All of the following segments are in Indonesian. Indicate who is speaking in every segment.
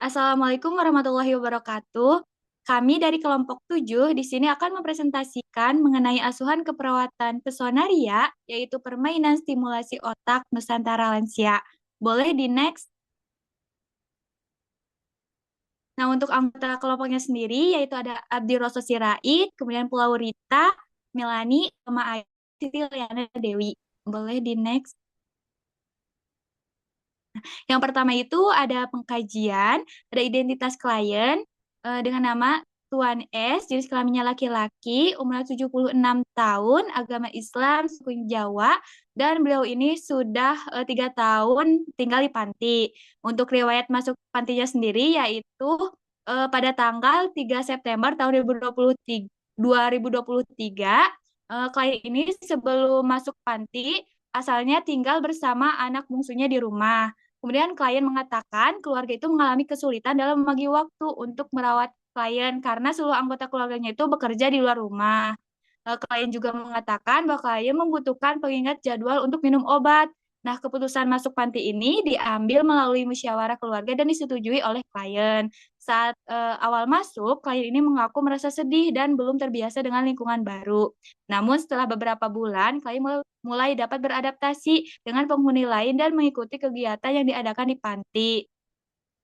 Speaker 1: Assalamualaikum warahmatullahi wabarakatuh. Kami dari kelompok 7 di sini akan mempresentasikan mengenai asuhan keperawatan Pesonaria, yaitu permainan stimulasi otak Nusantara Lansia. Boleh di next? Nah, untuk anggota kelompoknya sendiri, yaitu ada Abdi Roso Sirait, kemudian Pulau Rita, Melani, sama Ayu, Siti Liana Dewi. Boleh di next? Yang pertama itu ada pengkajian, ada identitas klien dengan nama Tuan S, jenis kelaminnya laki-laki, umurnya 76 tahun, agama Islam, suku Jawa, dan beliau ini sudah 3 tahun tinggal di panti. Untuk riwayat masuk pantinya sendiri yaitu pada tanggal 3 September tahun 2023, klien ini sebelum masuk panti asalnya tinggal bersama anak bungsunya di rumah. Kemudian klien mengatakan keluarga itu mengalami kesulitan dalam membagi waktu untuk merawat klien karena seluruh anggota keluarganya itu bekerja di luar rumah. Klien juga mengatakan bahwa klien membutuhkan pengingat jadwal untuk minum obat. Nah, keputusan masuk panti ini diambil melalui musyawarah keluarga dan disetujui oleh klien. Saat awal masuk, klien ini mengaku merasa sedih dan belum terbiasa dengan lingkungan baru. Namun setelah beberapa bulan, klien mulai dapat beradaptasi dengan penghuni lain dan mengikuti kegiatan yang diadakan di panti.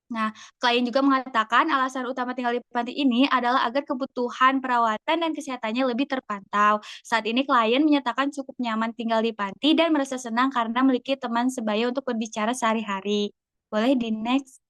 Speaker 1: Nah, klien juga mengatakan alasan utama tinggal di panti ini adalah agar kebutuhan perawatan dan kesehatannya lebih terpantau. Saat ini klien menyatakan cukup nyaman tinggal di panti dan merasa senang karena memiliki teman sebaya untuk berbicara sehari-hari. Boleh di next?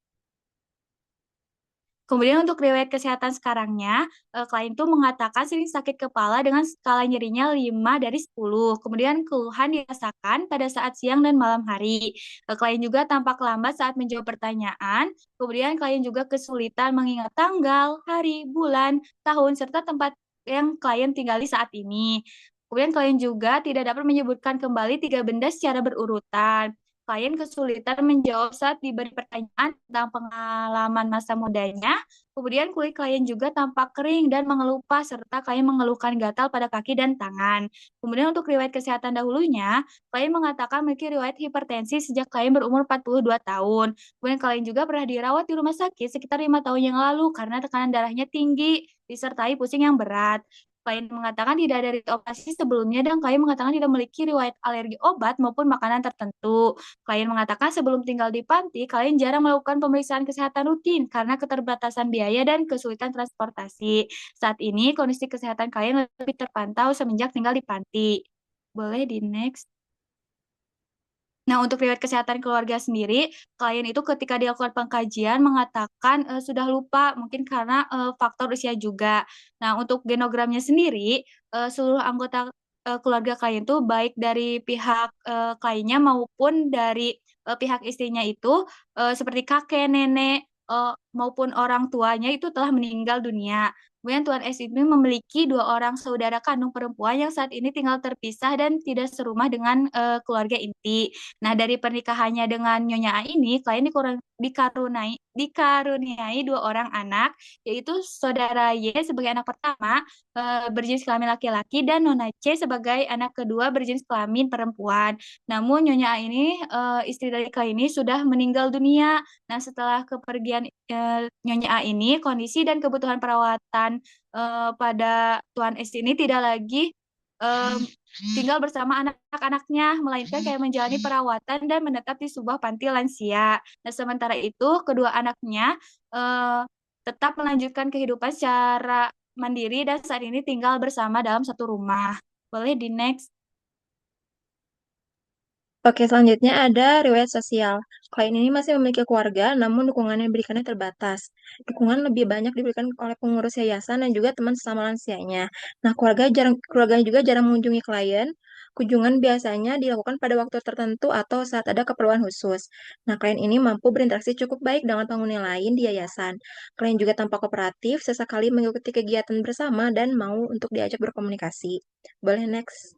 Speaker 1: Kemudian untuk riwayat kesehatan sekarangnya, klien tuh mengatakan sering sakit kepala dengan skala nyerinya 5 dari 10. Kemudian keluhan dirasakan pada saat siang dan malam hari. Klien juga tampak lambat saat menjawab pertanyaan. Kemudian klien juga kesulitan mengingat tanggal, hari, bulan, tahun, serta tempat yang klien tinggali saat ini. Kemudian klien juga tidak dapat menyebutkan kembali 3 benda secara berurutan. Klien kesulitan menjawab saat diberi pertanyaan tentang pengalaman masa mudanya. Kemudian kulit klien juga tampak kering dan mengelupas, serta klien mengeluhkan gatal pada kaki dan tangan. Kemudian untuk riwayat kesehatan dahulunya, klien mengatakan memiliki riwayat hipertensi sejak klien berumur 42 tahun. Kemudian klien juga pernah dirawat di rumah sakit sekitar 5 tahun yang lalu karena tekanan darahnya tinggi, disertai pusing yang berat. Klien mengatakan tidak ada riwayat operasi sebelumnya dan klien mengatakan tidak memiliki riwayat alergi obat maupun makanan tertentu. Klien mengatakan sebelum tinggal di panti, klien jarang melakukan pemeriksaan kesehatan rutin karena keterbatasan biaya dan kesulitan transportasi. Saat ini, kondisi kesehatan klien lebih terpantau semenjak tinggal di panti. Boleh di next. Nah, untuk riwayat kesehatan keluarga sendiri, klien itu ketika dilakukan pengkajian mengatakan sudah lupa, mungkin karena faktor usia juga. Nah, untuk genogramnya sendiri, seluruh anggota keluarga klien itu baik dari pihak kliennya maupun dari pihak istrinya itu seperti kakek, nenek maupun orang tuanya itu telah meninggal dunia. Kemudian Tuan S ini memiliki 2 orang saudara kandung perempuan yang saat ini tinggal terpisah dan tidak serumah dengan keluarga inti. Nah, dari pernikahannya dengan Nyonya A ini, klien dikaruniai 2 orang anak, yaitu saudara Y sebagai anak pertama berjenis kelamin laki-laki dan Nona C sebagai anak kedua berjenis kelamin perempuan. Namun Nyonya A ini istri dari klien ini sudah meninggal dunia. Nah, setelah kepergian Nyonya A ini, kondisi dan kebutuhan perawatan pada Tuan S ini tidak lagi em, tinggal bersama anak-anaknya, melainkan kayak menjalani perawatan dan menetap di sebuah panti lansia. Nah, sementara itu, kedua anaknya eh, tetap melanjutkan kehidupan secara mandiri dan saat ini tinggal bersama dalam satu rumah. Boleh di next?
Speaker 2: Oke, selanjutnya ada riwayat sosial. Klien ini masih memiliki keluarga, namun dukungan yang diberikannya terbatas. Dukungan lebih banyak diberikan oleh pengurus yayasan dan juga teman sesama lansianya. Nah, keluarganya juga jarang mengunjungi klien. Kunjungan biasanya dilakukan pada waktu tertentu atau saat ada keperluan khusus. Nah, klien ini mampu berinteraksi cukup baik dengan penghuni lain di yayasan. Klien juga tampak kooperatif, sesekali mengikuti kegiatan bersama dan mau untuk diajak berkomunikasi. Boleh next.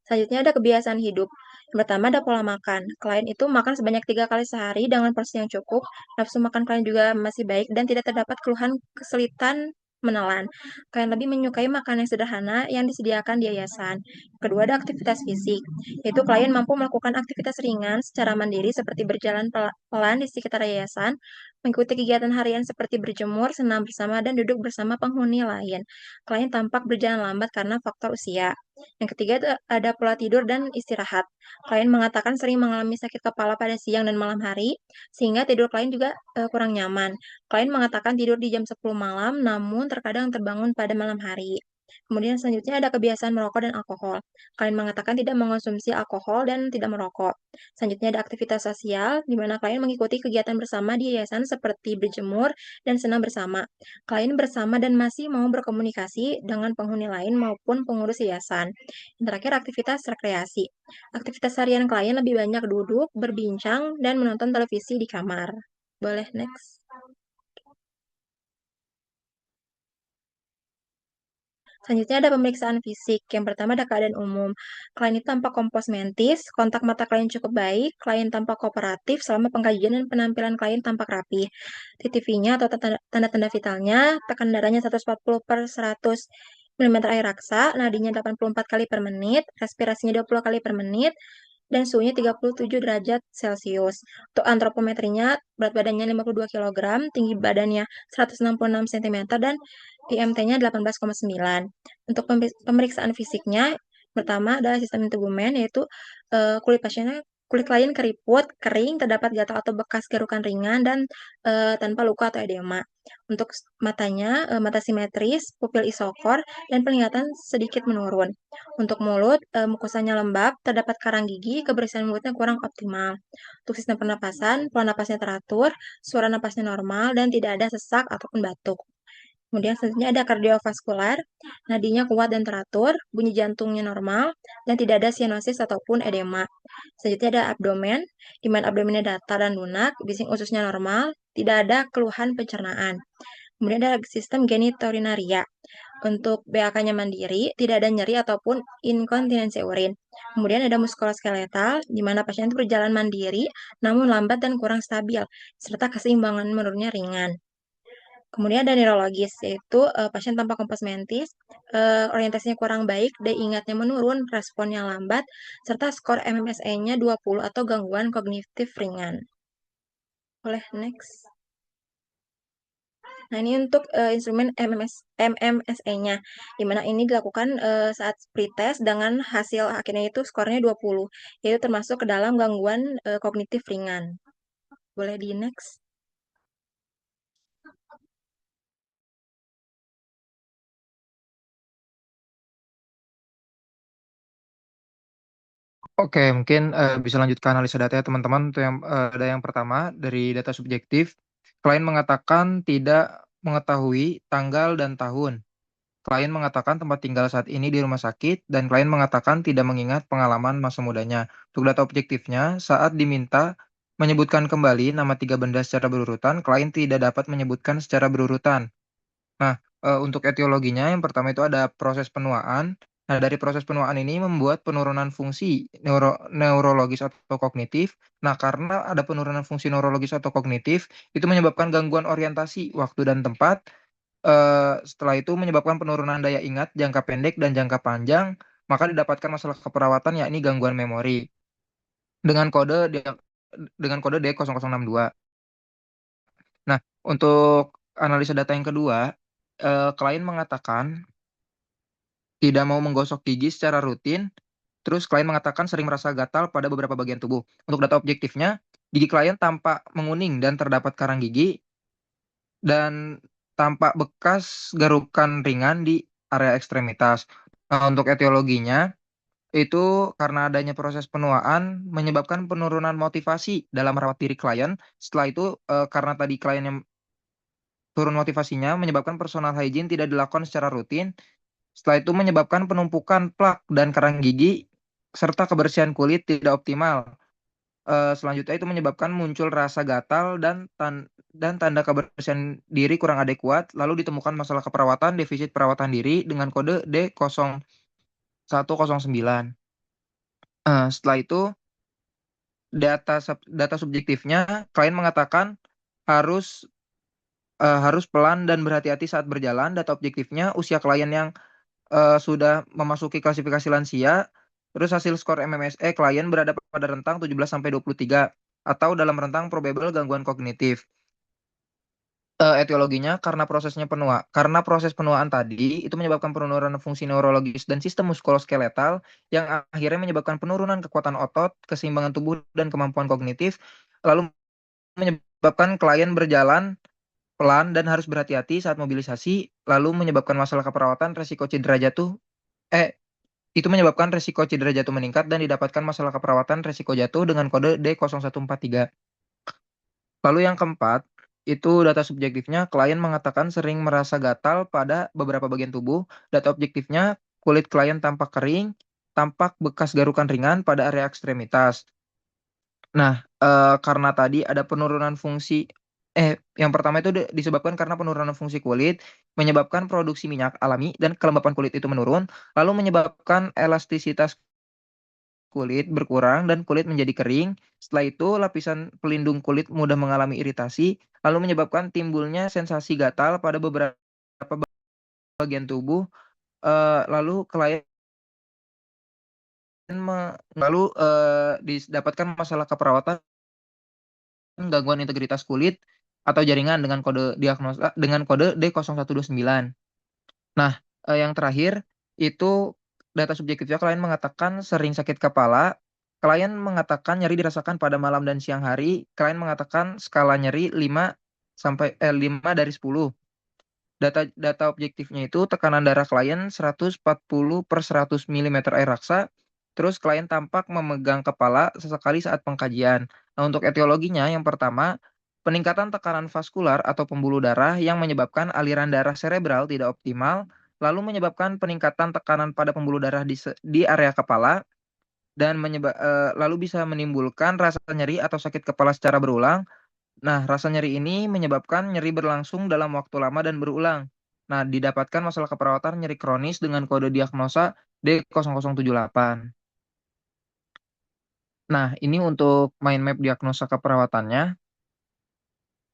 Speaker 2: Selanjutnya ada kebiasaan hidup. Yang pertama ada pola makan. Klien itu makan sebanyak 3 kali sehari dengan porsi yang cukup. Nafsu makan klien juga masih baik dan tidak terdapat keluhan kesulitan menelan. Klien lebih menyukai makanan yang sederhana yang disediakan di yayasan. Kedua, ada aktivitas fisik, yaitu klien mampu melakukan aktivitas ringan secara mandiri seperti berjalan pelan di sekitar yayasan, mengikuti kegiatan harian seperti berjemur, senam bersama, dan duduk bersama penghuni lain. Klien tampak berjalan lambat karena faktor usia. Yang ketiga, ada pola tidur dan istirahat. Klien mengatakan sering mengalami sakit kepala pada siang dan malam hari, sehingga tidur klien juga kurang nyaman. Klien mengatakan tidur di jam 10 malam, namun terkadang terbangun pada malam hari. Kemudian selanjutnya ada kebiasaan merokok dan alkohol. Klien mengatakan tidak mengonsumsi alkohol dan tidak merokok. Selanjutnya ada aktivitas sosial, di mana klien mengikuti kegiatan bersama di yayasan seperti berjemur dan senam bersama. Klien bersama dan masih mau berkomunikasi dengan penghuni lain maupun pengurus yayasan. Yang terakhir, aktivitas rekreasi. Aktivitas harian klien lebih banyak duduk, berbincang, dan menonton televisi di kamar. Boleh next. Selanjutnya ada pemeriksaan fisik. Yang pertama ada keadaan umum. Klien itu tampak kompos mentis, kontak mata klien cukup baik, klien tampak kooperatif selama pengkajian dan penampilan klien tampak rapi. TTV-nya atau tanda-tanda vitalnya, tekanan darahnya 140 per 100 mm air raksa, nadinya 84 kali per menit, respirasinya 20 kali per menit, dan suhunya 37 derajat Celcius. Untuk antropometrinya, berat badannya 52 kg, tinggi badannya 166 cm, dan IMT-nya 18,9. Untuk pemeriksaan fisiknya, pertama adalah sistem integumen, yaitu kulit klien keriput, kering, terdapat gatal atau bekas garukan ringan, dan tanpa luka atau edema. Untuk matanya, mata simetris, pupil isokor, dan penglihatan sedikit menurun. Untuk mulut, mukosanya lembab, terdapat karang gigi, kebersihan mulutnya kurang optimal. Untuk sistem pernapasan, pola napasnya teratur, suara napasnya normal, dan tidak ada sesak ataupun batuk. Kemudian selanjutnya ada kardiovaskular, nadinya kuat dan teratur, bunyi jantungnya normal, dan tidak ada sianosis ataupun edema. Selanjutnya ada abdomen, di mana abdomennya datar dan lunak, bising ususnya normal, tidak ada keluhan pencernaan. Kemudian ada sistem genitourinaria. Untuk BAK-nya mandiri, tidak ada nyeri ataupun inkontinensi urin. Kemudian ada muskuloskeletal, di mana pasien itu berjalan mandiri, namun lambat dan kurang stabil, serta keseimbangan menurunnya ringan. Kemudian ada neurologis, yaitu pasien tanpa kompas mentis, orientasinya kurang baik, daya ingatnya menurun, responnya lambat, serta skor MMSE-nya 20 atau gangguan kognitif ringan. Boleh next. Nah, ini untuk instrumen MMSE-nya, di mana ini dilakukan saat pretest dengan hasil akhirnya itu skornya 20, yaitu termasuk ke dalam gangguan kognitif ringan. Boleh di next.
Speaker 3: Oke, mungkin bisa lanjut ke analisa data ya teman-teman. Untuk ada yang pertama dari data subjektif, klien mengatakan tidak mengetahui tanggal dan tahun. Klien mengatakan tempat tinggal saat ini di rumah sakit, dan klien mengatakan tidak mengingat pengalaman masa mudanya. Untuk data objektifnya, saat diminta menyebutkan kembali nama tiga benda secara berurutan, klien tidak dapat menyebutkan secara berurutan. Nah, untuk etiologinya yang pertama itu ada proses penuaan. Nah, dari proses penuaan ini membuat penurunan fungsi neurologis atau kognitif. Nah, karena ada penurunan fungsi neurologis atau kognitif, itu menyebabkan gangguan orientasi, waktu dan tempat. Setelah itu menyebabkan penurunan daya ingat jangka pendek dan jangka panjang, maka didapatkan masalah keperawatan yakni gangguan memori dengan kode D0062. Nah, untuk analisa data yang kedua, klien mengatakan tidak mau menggosok gigi secara rutin, terus klien mengatakan sering merasa gatal pada beberapa bagian tubuh. Untuk data objektifnya, gigi klien tampak menguning dan terdapat karang gigi, dan tampak bekas garukan ringan di area ekstremitas. Nah, untuk etiologinya, itu karena adanya proses penuaan menyebabkan penurunan motivasi dalam merawat diri klien. Setelah itu, karena tadi klien yang turun motivasinya menyebabkan personal hygiene tidak dilakukan secara rutin. Setelah itu menyebabkan penumpukan plak dan karang gigi serta kebersihan kulit tidak optimal. Selanjutnya itu menyebabkan muncul rasa gatal dan tanda kebersihan diri kurang adekuat. Lalu ditemukan masalah keperawatan defisit perawatan diri dengan kode D0109. Setelah itu data subjektifnya klien mengatakan harus harus pelan dan berhati-hati saat berjalan. Data objektifnya usia klien yang sudah memasuki klasifikasi lansia, terus hasil skor MMSE klien berada pada rentang 17 sampai 23 atau dalam rentang probable gangguan kognitif. Etiologinya karena proses penuaan tadi itu menyebabkan penurunan fungsi neurologis dan sistem muskuloskeletal yang akhirnya menyebabkan penurunan kekuatan otot, keseimbangan tubuh dan kemampuan kognitif, lalu menyebabkan klien berjalan pelan dan harus berhati-hati saat mobilisasi, lalu menyebabkan masalah keperawatan, resiko cedera jatuh itu menyebabkan resiko cedera jatuh meningkat dan didapatkan masalah keperawatan resiko jatuh dengan kode D0143. Lalu yang keempat, itu data subjektifnya klien mengatakan sering merasa gatal pada beberapa bagian tubuh. Data objektifnya kulit klien tampak kering, tampak bekas garukan ringan pada area ekstremitas. Nah, karena tadi ada penurunan fungsi yang pertama itu disebabkan karena penurunan fungsi kulit, menyebabkan produksi minyak alami dan kelembapan kulit itu menurun, lalu menyebabkan elastisitas kulit berkurang dan kulit menjadi kering. Setelah itu, lapisan pelindung kulit mudah mengalami iritasi, lalu menyebabkan timbulnya sensasi gatal pada beberapa bagian tubuh. Lalu klien didapatkan masalah keperawatan gangguan integritas kulit atau jaringan dengan kode diagnosa dengan kode D0129. Nah, yang terakhir itu data subjektifnya klien mengatakan sering sakit kepala, klien mengatakan nyeri dirasakan pada malam dan siang hari, klien mengatakan skala nyeri 5 dari 10. Data objektifnya itu tekanan darah klien 140/100 mm air raksa, terus klien tampak memegang kepala sesekali saat pengkajian. Nah, untuk etiologinya yang pertama, peningkatan tekanan vaskular atau pembuluh darah yang menyebabkan aliran darah serebral tidak optimal, lalu menyebabkan peningkatan tekanan pada pembuluh darah di area kepala dan lalu bisa menimbulkan rasa nyeri atau sakit kepala secara berulang. Nah, rasa nyeri ini menyebabkan nyeri berlangsung dalam waktu lama dan berulang. Nah, didapatkan masalah keperawatan nyeri kronis dengan kode diagnosa D0078. Nah, ini untuk mind map diagnosa keperawatannya.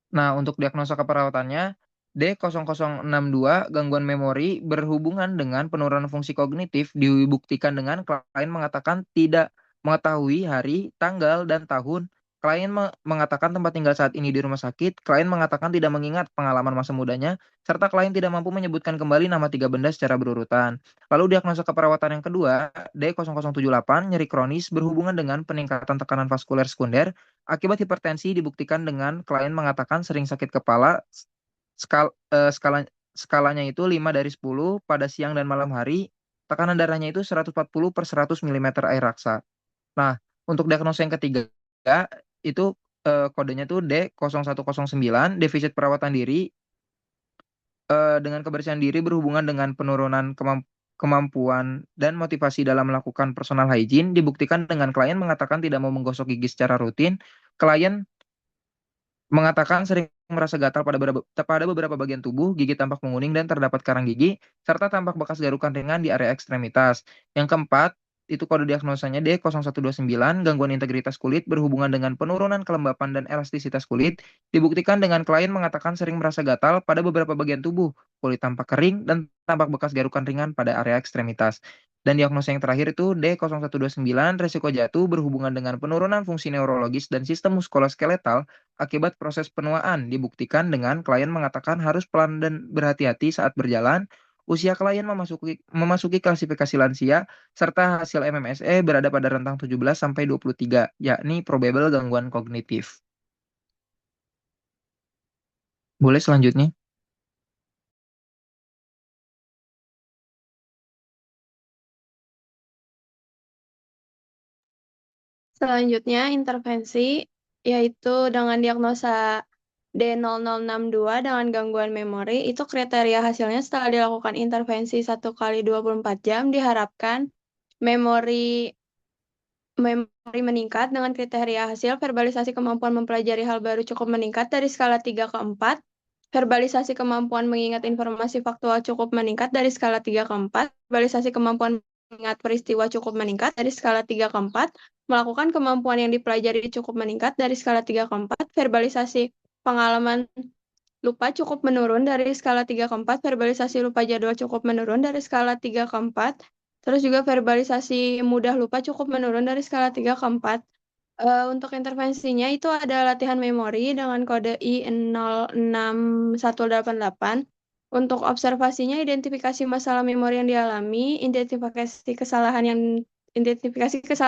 Speaker 3: Nah, untuk diagnosa keperawatannya, D0062 gangguan memori berhubungan dengan penurunan fungsi kognitif dibuktikan dengan klien mengatakan tidak mengetahui hari, tanggal, dan tahun. Klien mengatakan tempat tinggal saat ini di rumah sakit. Klien mengatakan tidak mengingat pengalaman masa mudanya, serta klien tidak mampu menyebutkan kembali nama 3 benda secara berurutan. Lalu diagnosa keperawatan yang kedua, D0078 nyeri kronis berhubungan dengan peningkatan tekanan vaskuler sekunder akibat hipertensi dibuktikan dengan klien mengatakan sering sakit kepala, skal, eh, skala, skalanya itu 5 dari 10 pada siang dan malam hari, tekanan darahnya itu 140/100 mm air raksa. Nah, untuk diagnosa yang ketiga, itu kodenya tuh D0109, defisit perawatan diri, dengan kebersihan diri berhubungan dengan penurunan kemampuan dan motivasi dalam melakukan personal hygiene, dibuktikan dengan klien mengatakan tidak mau menggosok gigi secara rutin. Klien mengatakan sering merasa gatal pada beberapa bagian tubuh, gigi tampak menguning dan terdapat karang gigi, serta tampak bekas garukan ringan di area ekstremitas. Yang keempat, itu kode diagnosanya D0129, gangguan integritas kulit berhubungan dengan penurunan kelembapan dan elastisitas kulit, dibuktikan dengan klien mengatakan sering merasa gatal pada beberapa bagian tubuh, kulit tampak kering, dan tampak bekas garukan ringan pada area ekstremitas. Dan diagnosa yang terakhir itu D0129, resiko jatuh berhubungan dengan penurunan fungsi neurologis dan sistem muskuloskeletal akibat proses penuaan, dibuktikan dengan klien mengatakan harus pelan dan berhati-hati saat berjalan, usia klien memasuki klasifikasi lansia, serta hasil MMSE berada pada rentang 17 sampai 23, yakni probable gangguan kognitif. Boleh selanjutnya?
Speaker 4: Selanjutnya, intervensi yaitu dengan diagnosa D0062 dengan gangguan memori, itu kriteria hasilnya setelah dilakukan intervensi 1 kali 24 jam, diharapkan memori meningkat dengan kriteria hasil verbalisasi kemampuan mempelajari hal baru cukup meningkat dari skala 3 ke 4, verbalisasi kemampuan mengingat informasi faktual cukup meningkat dari skala 3 ke 4, verbalisasi kemampuan mengingat peristiwa cukup meningkat dari skala 3 ke 4, melakukan kemampuan yang dipelajari cukup meningkat dari skala 3 ke 4, verbalisasi pengalaman lupa cukup menurun dari skala 3 ke 4, verbalisasi lupa jadwal cukup menurun dari skala 3 ke 4, terus juga verbalisasi mudah lupa cukup menurun dari skala 3 ke 4. Untuk intervensinya itu ada latihan memori dengan kode I06188. Untuk observasinya, identifikasi masalah memori yang dialami, identifikasi kesalahan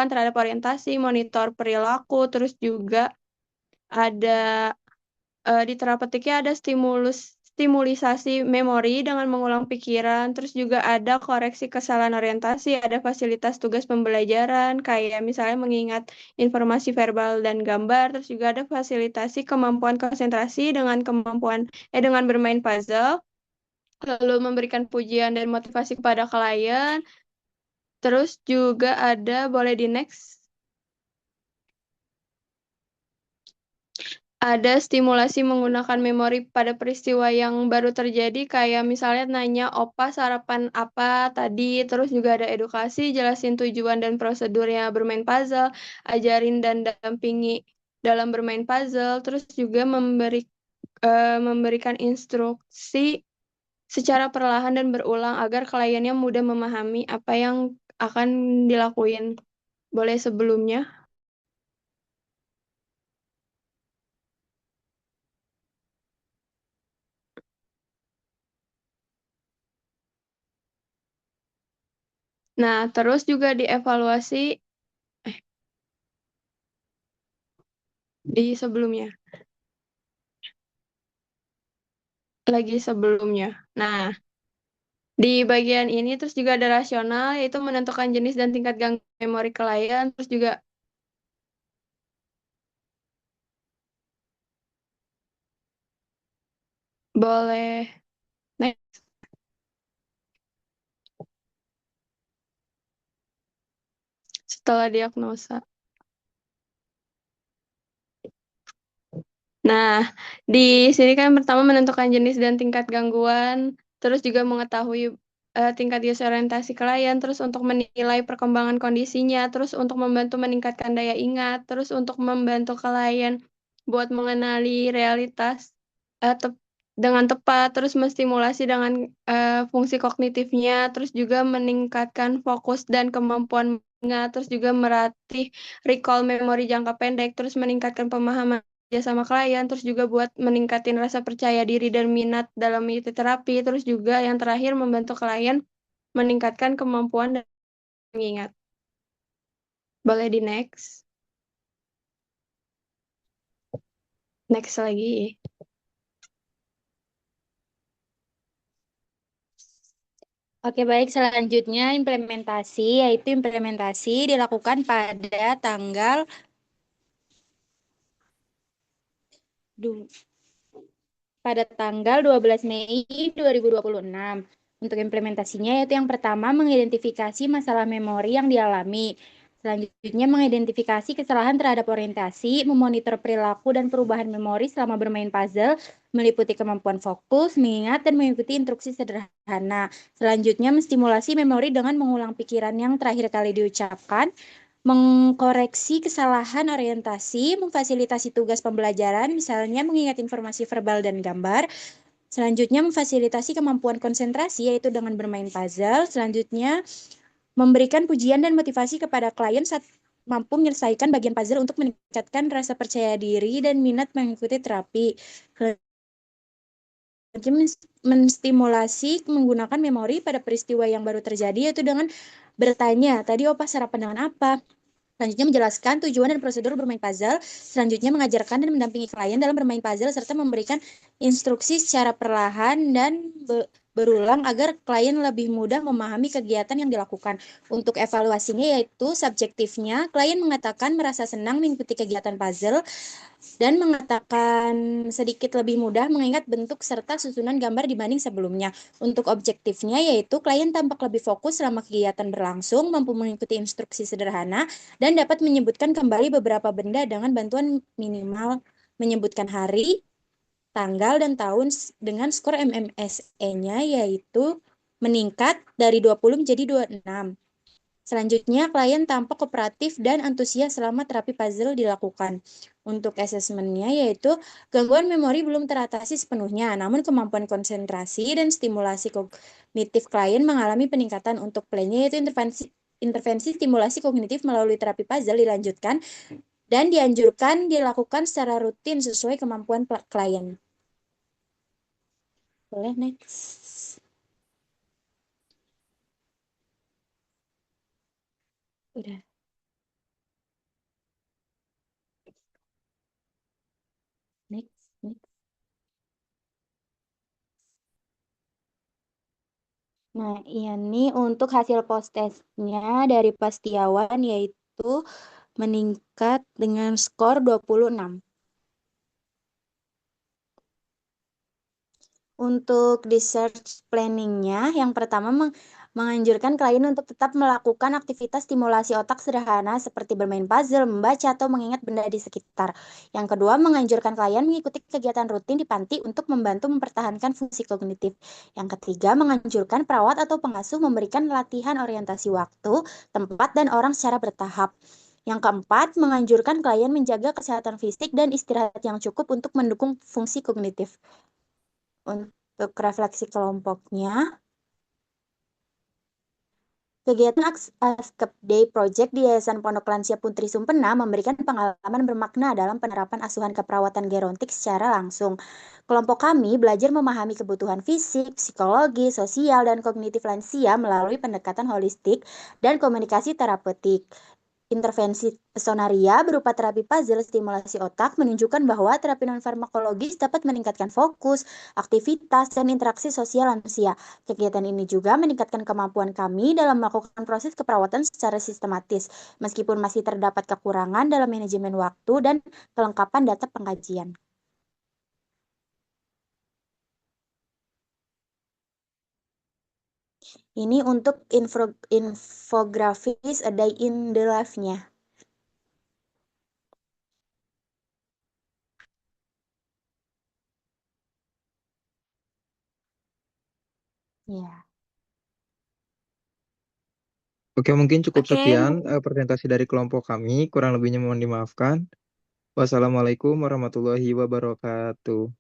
Speaker 4: terhadap orientasi, monitor perilaku, terus juga ada di terapetiknya ada stimulisasi memori dengan mengulang pikiran, terus juga ada koreksi kesalahan orientasi, ada fasilitas tugas pembelajaran, kayak misalnya mengingat informasi verbal dan gambar, terus juga ada fasilitasi kemampuan konsentrasi dengan bermain puzzle, lalu memberikan pujian dan motivasi kepada klien, terus juga ada, boleh di next. Ada stimulasi menggunakan memori pada peristiwa yang baru terjadi, kayak misalnya nanya, "Opa sarapan apa tadi?" Terus juga ada edukasi, jelasin tujuan dan prosedurnya bermain puzzle, ajarin dan dampingi dalam bermain puzzle, terus juga memberikan instruksi secara perlahan dan berulang agar kliennya mudah memahami apa yang akan dilakuin. Boleh sebelumnya? Nah, terus juga dievaluasi di sebelumnya. Lagi sebelumnya. Nah, di bagian ini terus juga ada rasional, yaitu menentukan jenis dan tingkat gangguan memori klien, terus juga boleh next. Setelah diagnosa. Nah, di sini kan pertama menentukan jenis dan tingkat gangguan, terus juga mengetahui tingkat disorientasi klien, terus untuk menilai perkembangan kondisinya, terus untuk membantu meningkatkan daya ingat, terus untuk membantu klien buat mengenali realitas dengan tepat, terus menstimulasi dengan fungsi kognitifnya, terus juga meningkatkan fokus dan kemampuan mengingat, terus juga melatih recall memori jangka pendek, terus meningkatkan pemahaman kerja sama klien, terus juga buat meningkatin rasa percaya diri dan minat dalam mengikuti terapi, terus juga yang terakhir membantu klien meningkatkan kemampuan dan mengingat. Boleh di next. Next lagi.
Speaker 1: Oke, baik. Selanjutnya implementasi, yaitu implementasi dilakukan pada tanggal pada tanggal 12 Mei 2026. Untuk implementasinya yaitu yang pertama mengidentifikasi masalah memori yang dialami. Selanjutnya mengidentifikasi kesalahan terhadap orientasi, memonitor perilaku dan perubahan memori selama bermain puzzle, meliputi kemampuan fokus, mengingat, dan mengikuti instruksi sederhana. Selanjutnya menstimulasi memori dengan mengulang pikiran yang terakhir kali diucapkan, mengkoreksi kesalahan orientasi, memfasilitasi tugas pembelajaran, misalnya mengingat informasi verbal dan gambar. Selanjutnya, memfasilitasi kemampuan konsentrasi, yaitu dengan bermain puzzle. Selanjutnya, memberikan pujian dan motivasi kepada klien saat mampu menyelesaikan bagian puzzle untuk meningkatkan rasa percaya diri dan minat mengikuti terapi. Menstimulasi menggunakan memori pada peristiwa yang baru terjadi, yaitu dengan bertanya, tadi opa sarapan dengan apa? Selanjutnya menjelaskan tujuan dan prosedur bermain puzzle. Selanjutnya mengajarkan dan mendampingi klien dalam bermain puzzle serta memberikan instruksi secara perlahan dan berulang agar klien lebih mudah memahami kegiatan yang dilakukan. Untuk evaluasinya yaitu subjektifnya, klien mengatakan merasa senang mengikuti kegiatan puzzle dan mengatakan sedikit lebih mudah mengingat bentuk serta susunan gambar dibanding sebelumnya. Untuk objektifnya yaitu klien tampak lebih fokus selama kegiatan berlangsung, mampu mengikuti instruksi sederhana, dan dapat menyebutkan kembali beberapa benda dengan bantuan minimal menyebutkan hari, tanggal, dan tahun dengan skor MMSE-nya yaitu meningkat dari 20 menjadi 26.
Speaker 5: Selanjutnya, klien tampak kooperatif dan antusias selama terapi puzzle dilakukan. Untuk asesmennya yaitu gangguan memori belum teratasi sepenuhnya, namun kemampuan konsentrasi dan stimulasi kognitif klien mengalami peningkatan. Untuk plannya yaitu intervensi stimulasi kognitif melalui terapi puzzle dilanjutkan dan dianjurkan dilakukan secara rutin sesuai kemampuan klien. Boleh next. Udah. Next. Nah, ini untuk hasil post-testnya dari Pastiawan yaitu meningkat dengan skor 26. Untuk research planning-nya, yang pertama menganjurkan klien untuk tetap melakukan aktivitas stimulasi otak sederhana seperti bermain puzzle, membaca, atau mengingat benda di sekitar. Yang kedua, menganjurkan klien mengikuti kegiatan rutin di panti untuk membantu mempertahankan fungsi kognitif. Yang ketiga, menganjurkan perawat atau pengasuh memberikan latihan orientasi waktu, tempat, dan orang secara bertahap. Yang keempat, menganjurkan klien menjaga kesehatan fisik dan istirahat yang cukup untuk mendukung fungsi kognitif. Untuk refleksi kelompoknya, kegiatan Escape Day Project di Yayasan Pondok Lansia Puntri Sumpena memberikan pengalaman bermakna dalam penerapan asuhan keperawatan gerontik secara langsung. Kelompok kami belajar memahami kebutuhan fisik, psikologi, sosial, dan kognitif lansia melalui pendekatan holistik dan komunikasi terapeutik. Intervensi pesonaria berupa terapi puzzle stimulasi otak menunjukkan bahwa terapi non-farmakologis dapat meningkatkan fokus, aktivitas, dan interaksi sosial lansia. Kegiatan ini juga meningkatkan kemampuan kami dalam melakukan proses keperawatan secara sistematis, meskipun masih terdapat kekurangan dalam manajemen waktu dan kelengkapan data pengkajian. Ini untuk infografis A Day in the Life-nya. Ya.
Speaker 3: Oke, mungkin cukup
Speaker 1: Oke,
Speaker 3: sekian presentasi dari kelompok kami. Kurang lebihnya mohon dimaafkan. Wassalamualaikum warahmatullahi wabarakatuh.